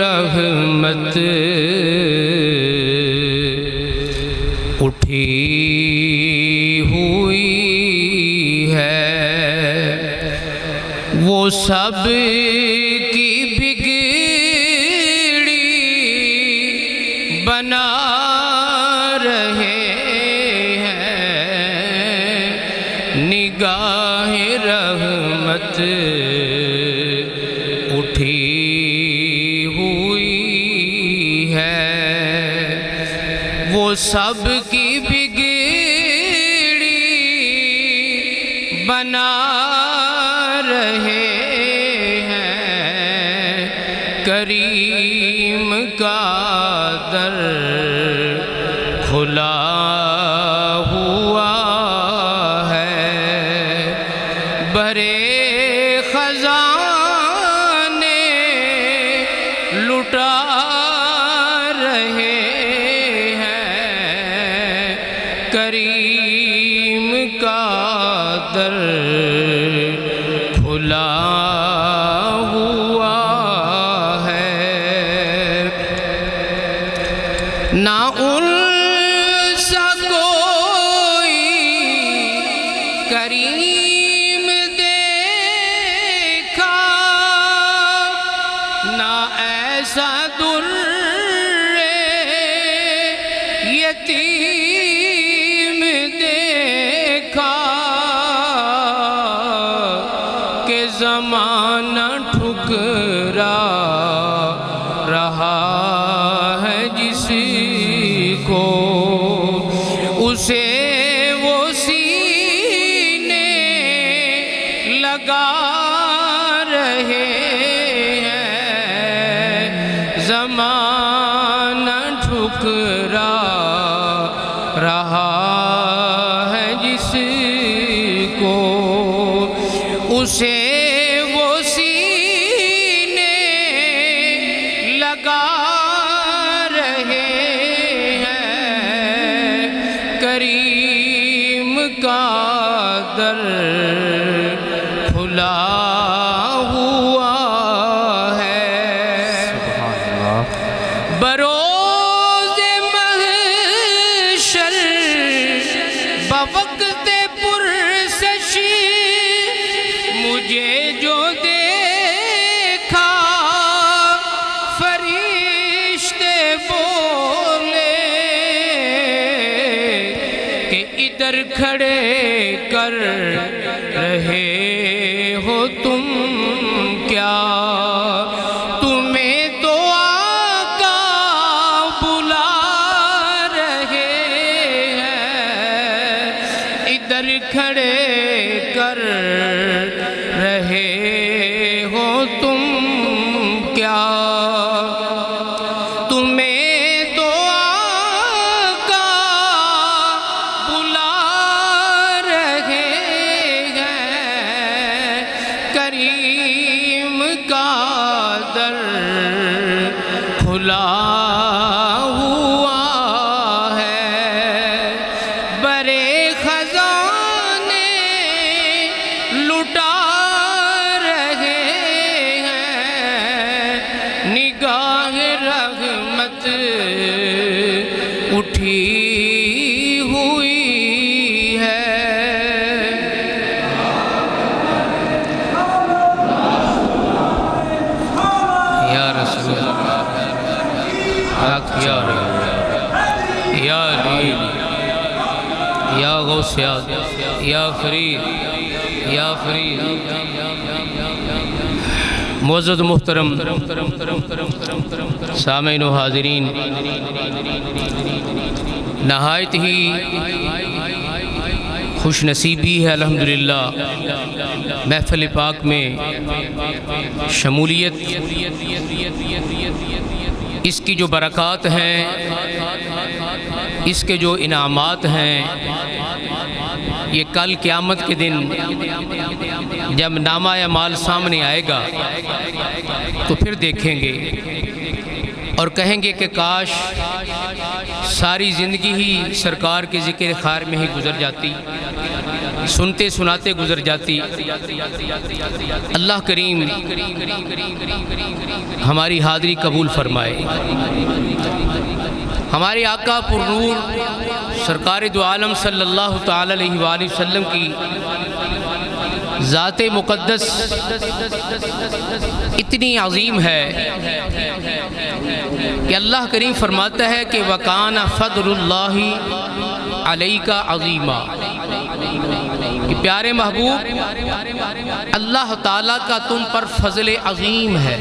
رحمت اٹھی ہوئی ہے، وہ سب کی بگڑی بنا رہے ہیں، نگاہ رحمت اٹھی وہ سب کی بگڑی بنا رہے ہیں، کریم کا در کھلا ہوا ہے، بھرے خزانے لٹا رہے کریم کا در کھلا ہوا ہے، نہ ان سا کوئی کریم دیکھا، نہ ایسا در یتیم کہ زمانہ ٹھکرا رہا ہے جس کو، اسے وہ سینے لگا رہے ہیں، زمانہ ٹھکرا رہا ہے جس کو، اسے وہ سینے لگا رہے ہیں، کریم کا در کھلا ہوا ہے، بروز محشر بوقت پرسشی مجھے جو دیکھا، فرشتے بولے کہ ادھر کھڑے کر رہے ہو تم کیا، تمہیں تو آقا بلا رہے ہیں، ادھر کھڑے کر رہے ہو تم کیا، تمہیں تو آقا بلا رہے ہیں، کریم کا در کھلا ہوا ہے، برے خزانے لٹا رہے ہیں، نگاہ رحمت اٹھی ہوئی ہے، یا رسول اللہ، یا علی، یا غوث، یا فرید، یا فرید، معزز محترم سامعین و حاضرین، نہایت ہی خوش نصیبی ہے الحمدللہ محفل پاک میں شمولیت، اس کی جو برکات ہیں، اس کے جو انعامات ہیں، یہ کل قیامت کے دن جب نامہ اعمال سامنے آئے گا تو پھر دیکھیں گے اور کہیں گے کہ کاش ساری زندگی ہی سرکار کے ذکر خیر میں ہی گزر جاتی، سنتے سناتے گزر جاتی۔ اللہ کریم ہماری حاضری قبول فرمائے۔ ہمارے آقا پرنور سرکار دو عالم صلی اللہ تعالی علیہ وآلہ وسلم کی ذات مقدس اتنی عظیم ہے کہ اللہ کریم فرماتا ہے کہ وَكَانَ فَضْلُ اللَّهِ عَلَيْكَ عَظِيمًا، کہ پیارے محبوب اللہ تعالیٰ کا تم پر فضل عظیم ہے۔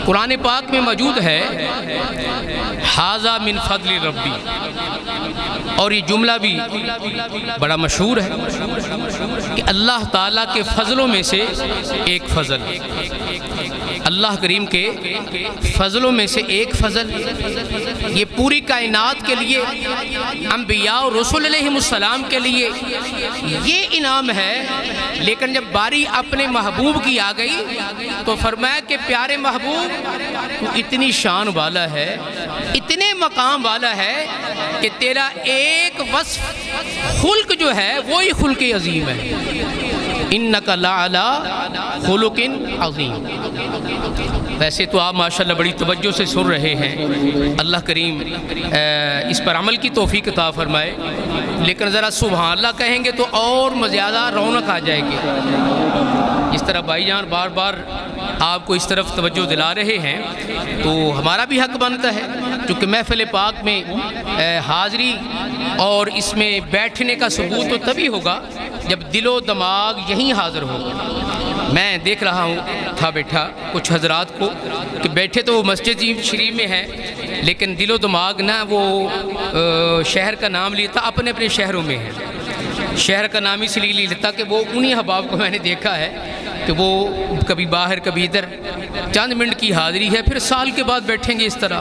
قرآن پاک میں موجود ہے ھذا من فضل ربی، اور یہ جملہ بھی بڑا مشہور ہے کہ اللہ تعالیٰ کے فضلوں میں سے ایک فضل، اللہ کریم کے فضلوں میں سے ایک فضل، یہ پوری کائنات کے لیے، انبیاء اور رسول علیہ السلام کے لیے یہ انعام ہے۔ لیکن جب باری اپنے محبوب کی آ گئی تو فرمایا کہ پیارے محبوب تو اتنی شان والا ہے، اتنے مقام والا ہے کہ تیرا ایک وصف خلق جو ہے وہی خلق عظیم ہے۔ اِنَّكَ لَعَلَىٰ خُلُقٍ عَظِيمٍ۔ ویسے تو آپ ماشاءاللہ بڑی توجہ سے سن رہے ہیں، اللہ کریم اس پر عمل کی توفیق عطا فرمائے، لیکن ذرا سبحان اللہ کہیں گے تو اور زیادہ رونق آ جائے گی۔ اس طرح بھائی جان بار بار آپ کو اس طرف توجہ دلا رہے ہیں تو ہمارا بھی حق بنتا ہے، چونکہ محفل پاک میں حاضری اور اس میں بیٹھنے کا ثبوت تو تبھی ہوگا جب دل و دماغ یہیں حاضر ہوگا۔ میں دیکھ رہا ہوں تھا بیٹھا کچھ حضرات کو کہ بیٹھے تو وہ مسجد شریف میں ہیں، لیکن دل و دماغ نہ وہ شہر کا نام لیتا اپنے اپنے شہروں میں ہے۔ شہر کا نام اس لیے لیتا کہ وہ انہی احباب کو میں نے دیکھا ہے کہ وہ کبھی باہر کبھی ادھر، چند منٹ کی حاضری ہے پھر سال کے بعد بیٹھیں گے اس طرح۔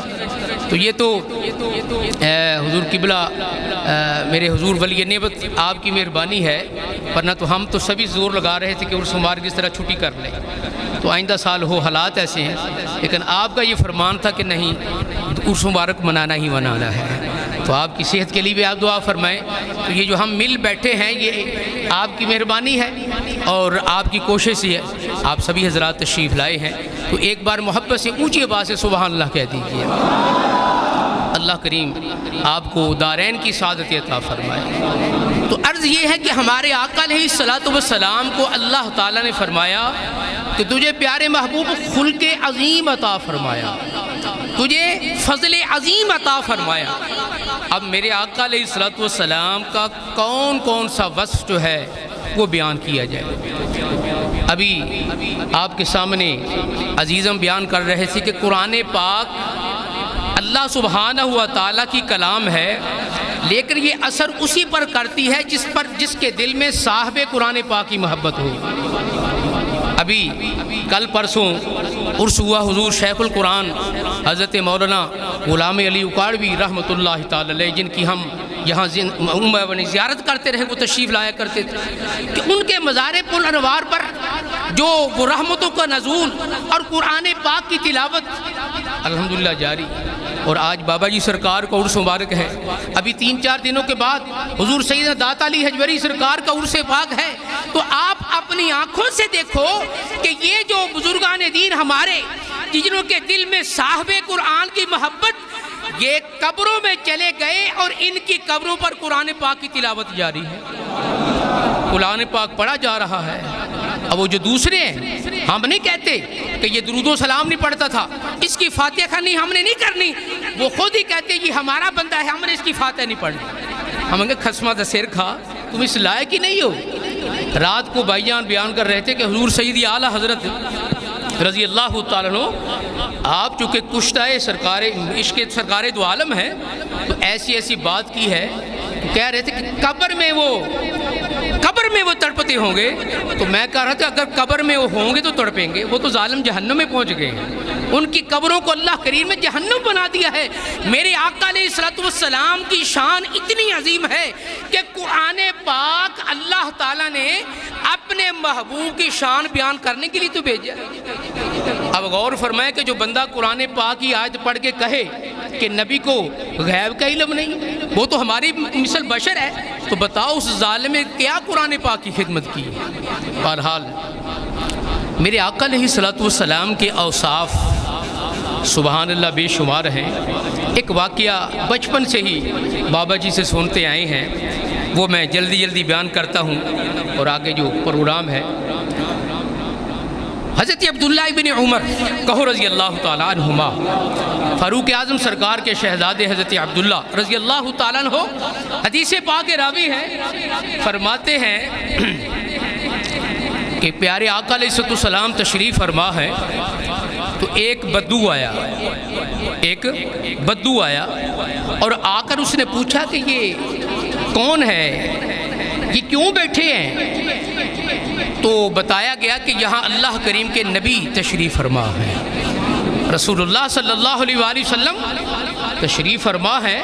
تو یہ تو حضور قبلہ میرے حضور ولی نعمت آپ کی مہربانی ہے، ورنہ تو ہم تو سبھی زور لگا رہے تھے کہ عرس مبارک اس طرح چھٹی کر لیں، تو آئندہ سال ہو، حالات ایسے ہیں، لیکن آپ کا یہ فرمان تھا کہ نہیں عرس مبارک منانا ہی منانا ہے۔ تو آپ کی صحت کے لیے بھی آپ دعا فرمائیں۔ تو یہ جو ہم مل بیٹھے ہیں یہ آپ کی مہربانی ہے اور آپ کی کوشش ہی ہے، آپ سبھی حضرات تشریف لائے ہیں، تو ایک بار محبت سے اونچی آواز سے سبحان اللہ کہہ دیجیے۔ اللہ کریم آپ کو دارین کی سعادت عطا فرمائے۔ تو عرض یہ ہے کہ ہمارے آقا علیہ السلام کو اللہ تعالیٰ نے فرمایا کہ تجھے پیارے محبوب خلق عظیم عطا فرمایا، تجھے فضل عظیم عطا فرمایا۔ اب میرے آقا علیہ السلام کا کون کون سا وصف جو ہے وہ بیان کیا جائے۔ ابھی آپ کے سامنے عزیزم بیان کر رہے تھے کہ قرآن پاک اللہ سبحانہ و تعالیٰ کی کلام ہے، لیکن یہ اثر اسی پر کرتی ہے جس کے دل میں صاحب قرآن پاک کی محبت ہو۔ ابھی کل پرسوں عرس ہوا حضور شیخ القرآن حضرت مولانا غلام علی اکاڑوی رحمۃ اللہ تعالی علیہ، جن کی ہم یہاں زیارت کرتے رہے، وہ تشریف لایا کرتے تھے، کہ ان کے مزار پر انوار پر جو وہ رحمتوں کا نزول اور قرآن پاک کی تلاوت الحمدللہ جاری، اور آج بابا جی سرکار کا عرس مبارک ہے۔ ابھی 3-4 دنوں کے بعد حضور سیدنا داتا علی حجویری سرکار کا عرس پاک ہے، تو آپ اپنی آنکھوں سے دیکھو کہ یہ جو بزرگان دین ہمارے جنہوں کے دل میں صاحب قرآن کی محبت، یہ قبروں میں چلے گئے اور ان کی قبروں پر قرآن پاک کی تلاوت جاری ہے، قرآن پاک پڑھا جا رہا ہے۔ اب وہ جو دوسرے ہیں، ہم نہیں کہتے کہ یہ درود و سلام نہیں پڑھتا تھا، اس کی فاتحہ خانی ہم نے نہیں کرنی، وہ خود ہی کہتے یہ ہمارا بندہ ہے، ہم نے اس کی فاتحہ نہیں پڑھنی۔ ہم کہتے خسمہ دا سر کھا، تم اس لائق ہی نہیں ہو۔ رات کو بھائی جان بیان کر رہے تھے کہ حضور سیدی اعلیٰ حضرت رضی اللہ تعالیٰ عنہ آپ چونکہ کشتہ سرکار عشق سرکار دو عالم ہے، تو ایسی بات کی ہے، کہہ رہے تھے کہ قبر میں وہ تڑپتے ہوں گے، تو میں کہہ رہا تھا اگر قبر میں وہ ہوں گے تو تڑپیں گے، وہ تو ظالم جہنم میں پہنچ گئے ہیں، ان کی قبروں کو اللہ کریم نے جہنم بنا دیا ہے۔ میرے آقا علیہ السلام کی شان اتنی عظیم ہے کہ قرآن پاک اللہ تعالیٰ نے اپنے محبوب کی شان بیان کرنے کے لیے تو بھیجا۔ اب غور فرمائے کہ جو بندہ قرآن پاک کی آیت پڑھ کے کہے کہ نبی کو غیب کا علم نہیں، وہ تو ہماری مثل بشر ہے، تو بتاؤ اس ظالم نے کیا قرآن پاک کی خدمت کی۔ بہرحال میرے آقا علیہ الصلوۃ والسلام کے اوصاف سبحان اللہ بے شمار ہیں۔ ایک واقعہ بچپن سے ہی بابا جی سے سنتے آئے ہیں، وہ میں جلدی جلدی بیان کرتا ہوں اور آگے جو پروگرام ہے۔ حضرت عبداللہ ابن عمر کہو رضی اللہ تعالیٰ عنہما، فاروق اعظم سرکار کے شہزادے حضرت عبداللہ رضی اللہ تعالیٰ عنہ حدیث پاک راوی ہیں، فرماتے ہیں کہ پیارے آقا علیہ السلام تشریف فرما ہے تو ایک بدو آیا اور آ کر اس نے پوچھا کہ یہ کون ہے، یہ کیوں بیٹھے ہیں؟ تو بتایا گیا کہ یہاں اللہ کریم کے نبی تشریف فرما ہے، رسول اللہ صلی اللہ علیہ وآلہ وسلم تشریف فرما ہے،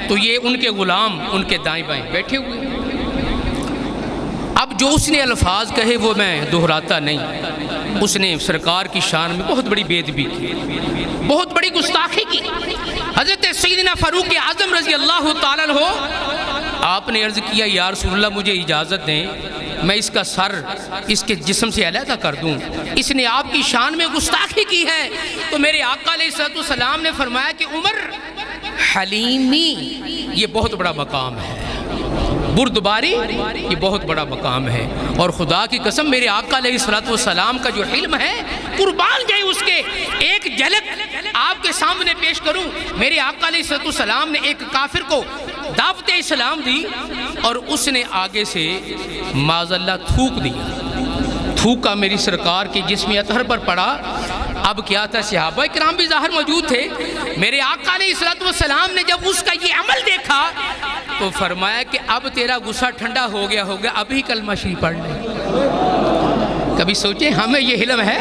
تو یہ ان کے غلام ان کے دائیں بائیں بیٹھے ہوئے۔ اب جو اس نے الفاظ کہے وہ میں دہراتا نہیں، اس نے سرکار کی شان میں بہت بڑی بے ادبی کی، بہت بڑی گستاخی کی۔ حضرت سیدنا فاروق اعظم رضی اللہ تعالیٰ عنہ آپ نے عرض کیا یا رسول اللہ مجھے اجازت دیں میں اس کا سر اس کے جسم سے علیحدہ کر دوں، اس نے آپ کی شان میں گستاخی کی ہے۔ تو میرے آقا علیہ السلام نے فرمایا کہ عمر حلیمی یہ بہت بڑا مقام ہے، بردباری یہ بہت بڑا مقام ہے، اور خدا کی قسم میرے آقا علیہ السلام کا جو علم ہے قربان جائے اس کے ایک جھلک آپ کے سامنے پیش کروں۔ میرے آقا علیہ السلام نے ایک کافر کو دعوت اسلام دی اور اس نے آگے سے معاذ اللہ تھوک دیا، تھوکا میری سرکار کے جسم اطہر پر پڑا۔ اب کیا تھا، صحابہ کرام بھی ظاہر موجود تھے، میرے آقا علیہ السلام نے جب اس کا یہ عمل دیکھا تو فرمایا کہ اب تیرا غصہ ٹھنڈا ہو گیا ہوگا، ابھی کلمہ شریف پڑھ لے۔ کبھی سوچیں ہمیں یہ علم ہے،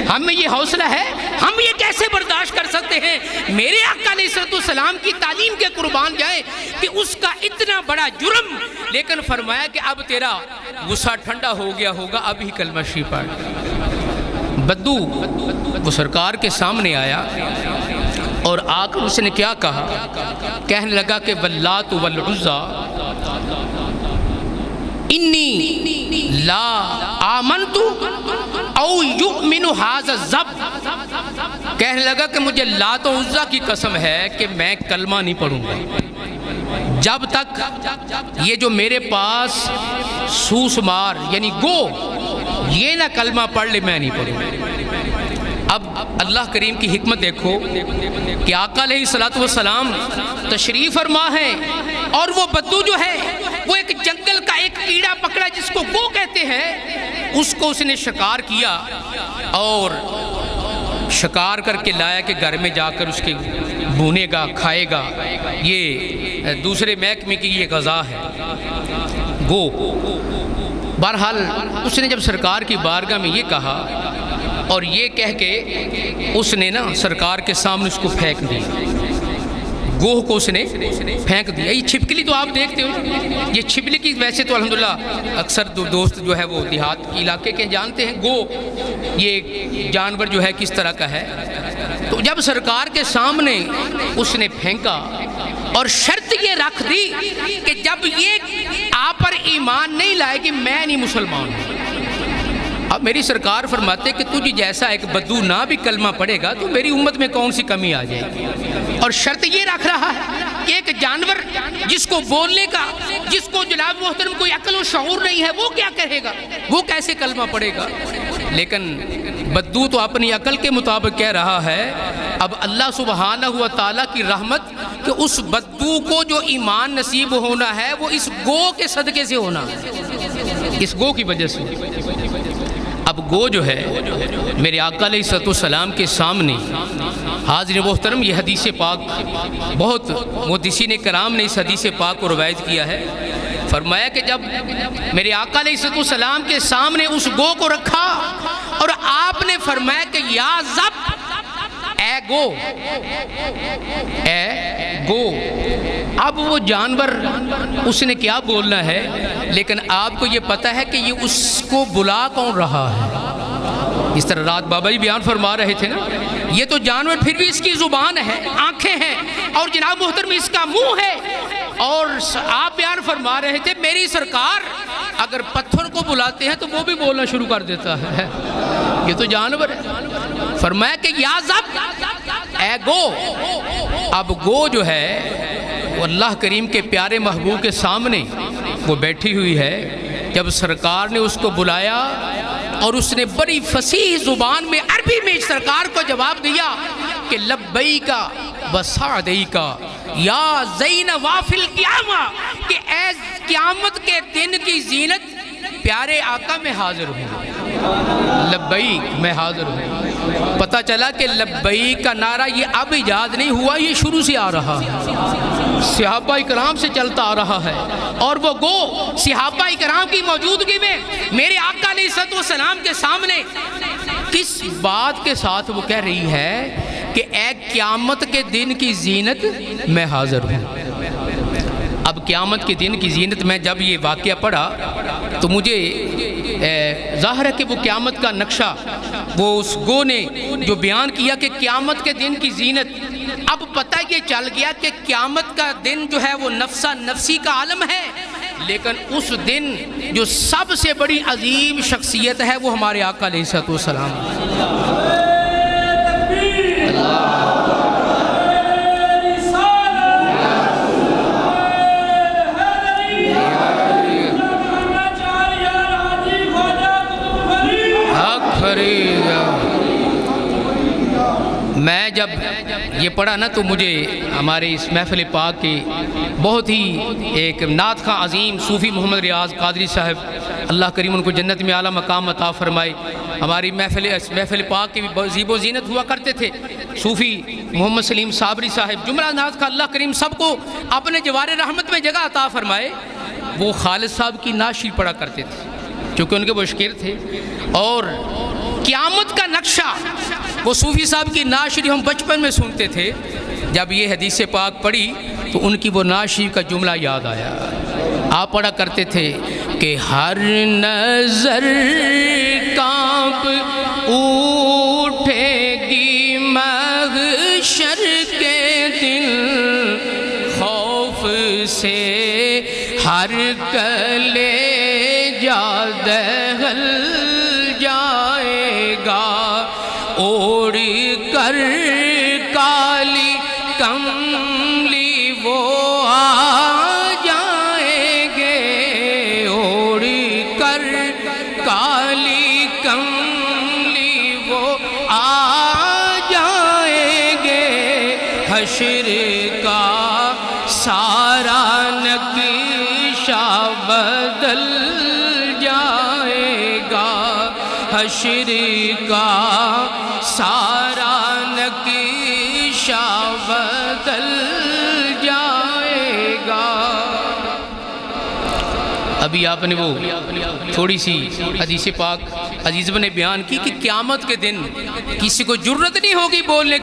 ہمیں یہ حوصلہ ہے، ہم یہ کیسے برداشت کر سکتے ہیں؟ میرے آقا علیہ السلام کی تعلیم کے قربان جائے کہ اس کا اتنا بڑا جرم، لیکن فرمایا کہ اب تیرا غصہ ٹھنڈا ہو گیا ہوگا، ابھی کلمہ شریف پڑھ۔ بدو وہ سرکار کے سامنے آیا اور آ کر اس نے کیا کہا، کہنے لگا کہ واللات والعزیٰ انی لا آمنت او یؤمن ھذا الزب، کہنے لگا کہ مجھے لات و عزیٰ کی قسم ہے کہ میں کلمہ نہیں پڑھوں گا جب تک یہ جو میرے پاس سوس مار یعنی گو یہ نہ کلمہ پڑھ لے، میں نہیں پڑھوں گا۔ اب اللہ کریم کی حکمت دیکھو کہ آقا علیہ السلام تشریف فرما ہے اور وہ بدو جو ہے وہ ایک جنگل کا ایک کیڑا پکڑا جس کو گو کہتے ہیں، اس کو اس نے شکار کیا اور شکار کر کے لایا کہ گھر میں جا کر اس کے بھونے گا، کھائے گا۔ یہ دوسرے محکمے کی یہ غذا ہے گو۔ بہرحال اس نے جب سرکار کی بارگاہ میں یہ کہا اور یہ کہہ کے اس نے نا سرکار کے سامنے اس کو پھینک دیا، گوہ کو اس نے پھینک دیا۔ یہ چھپکلی تو آپ دیکھتے ہو، یہ چھپکلی کی ویسے تو الحمدللہ اکثر دوست جو ہے وہ دیہات کے علاقے کے جانتے ہیں گو یہ جانور جو ہے کس طرح کا ہے۔ تو جب سرکار کے سامنے اس نے پھینکا اور شرط یہ رکھ دی کہ جب یہ آپ پر ایمان نہیں لائے کہ میں نہیں مسلمان ہوں۔ اب میری سرکار فرماتے کہ تجھ جیسا ایک بدو نہ بھی کلمہ پڑھے گا تو میری امت میں کون سی کمی آ جائے گی، اور شرط یہ رکھ رہا ہے کہ ایک جانور جس کو بولنے کا، جس کو جناب محترم کوئی عقل و شعور نہیں ہے، وہ کیا کہے گا، وہ کیسے کلمہ پڑھے گا؟ لیکن بدو تو اپنی عقل کے مطابق کہہ رہا ہے۔ اب اللہ سبحانہ و تعالیٰ کی رحمت کہ اس بدو کو جو ایمان نصیب ہونا ہے وہ اس گو کے صدقے سے ہونا ہے، اس گو کی وجہ سے۔ اب گو جو ہے میرے آقا علیہ السلام کے سامنے حاضر محترم، یہ حدیث پاک بہت محدثین کرام نے اس حدیث پاک کو روایت کیا ہے۔ فرمایا کہ جب میرے آقا علیہ السلام کے سامنے اس گو کو رکھا اور آپ نے فرمایا کہ یا زب، اے گو، اے گو۔ اب وہ جانور اس نے کیا بولنا ہے، لیکن آپ کو یہ پتہ ہے کہ یہ اس کو بلا کون رہا ہے۔ اس طرح رات بابا جی بیان فرما رہے تھے نا، یہ تو جانور پھر بھی اس کی زبان ہے، آنکھیں ہیں، اور جناب محترم اس کا منہ ہے. اور آپ بیان فرما رہے تھے میری سرکار اگر پتھر کو بلاتے ہیں تو وہ بھی بولنا شروع کر دیتا ہے. یہ تو جانور ہے. فرمایا کہ یا زب، اے گو. اب گو جو ہے وہ اللہ کریم کے پیارے محبوب کے سامنے وہ بیٹھی ہوئی ہے. جب سرکار نے اس کو بلایا اور اس نے بڑی فصیح زبان میں عربی میں سرکار کو جواب دیا کہ لبیک و سعدیک یا زین وافی القیامہ، کہ اے قیامت کے دن کی زینت پیارے آقا میں حاضر ہوں. لبیک میں حاضر ہوں. پتہ چلا کہ لبیک کا نعرہ یہ اب ایجاد نہیں ہوا، یہ شروع سے آ رہا ہے، صحابہ کرام سے چلتا آ رہا ہے. اور وہ گو صحابہ کرام کی موجودگی میں میرے آقا علیہ الصلوۃ والسلام کے سامنے کس بات کے ساتھ وہ کہہ رہی ہے کہ اے قیامت کے دن کی زینت میں حاضر ہوں. اب قیامت کے دن کی زینت میں جب یہ واقعہ پڑھا تو مجھے ظاہر ہے کہ وہ قیامت کا نقشہ وہ اس گو نے جو بیان کیا کہ قیامت کے دن کی زینت، اب پتہ یہ چل گیا کہ قیامت کا دن جو ہے وہ نفسہ نفسی کا عالم ہے، لیکن اس دن جو سب سے بڑی عظیم شخصیت ہے وہ ہمارے آقا علیہ الصلوۃ والسلام. میں جب یہ پڑھا نا تو مجھے ہمارے اس محفل پاک کی بہت ہی ایک نعت خواں عظیم صوفی محمد ریاض قادری صاحب اللہ کریم ان کو جنت میں اعلیٰ مقام عطا فرمائے. ہماری محفل پاک کی بھی زیب و زینت ہوا کرتے تھے صوفی محمد سلیم صابری صاحب. جملہ نعت کا اللہ کریم سب کو اپنے جوار رحمت میں جگہ عطا فرمائے. وہ خالد صاحب کی نعت شریف پڑھا کرتے تھے چونکہ ان کے وہ شاعر تھے. اور قیامت کا نقشہ وہ صوفی صاحب کی نعت شریف ہم بچپن میں سنتے تھے. جب یہ حدیث پاک پڑھی تو ان کی وہ نعت شریف کا جملہ یاد آیا. آپ پڑھا کرتے تھے کہ ہر نظر کانپ اٹھے گی محشر کے دن، خوف سے ہر کلیجہ دہل جائے گا، اوڑھ کر کالی کملی وہ آ جائیں گے، اوڑھ کر کالی کملی وہ آ جائیں گے، حشر کا سارا نقشہ بدل جائے گا، حشر کا سارا نقشہ بدل جائے گا. ابھی آپ نے وہ تھوڑی سی حدیث پاک عزیز نے بیان کی کہ قیامت کے دن کسی کو جرت نہیں ہوگی بولنے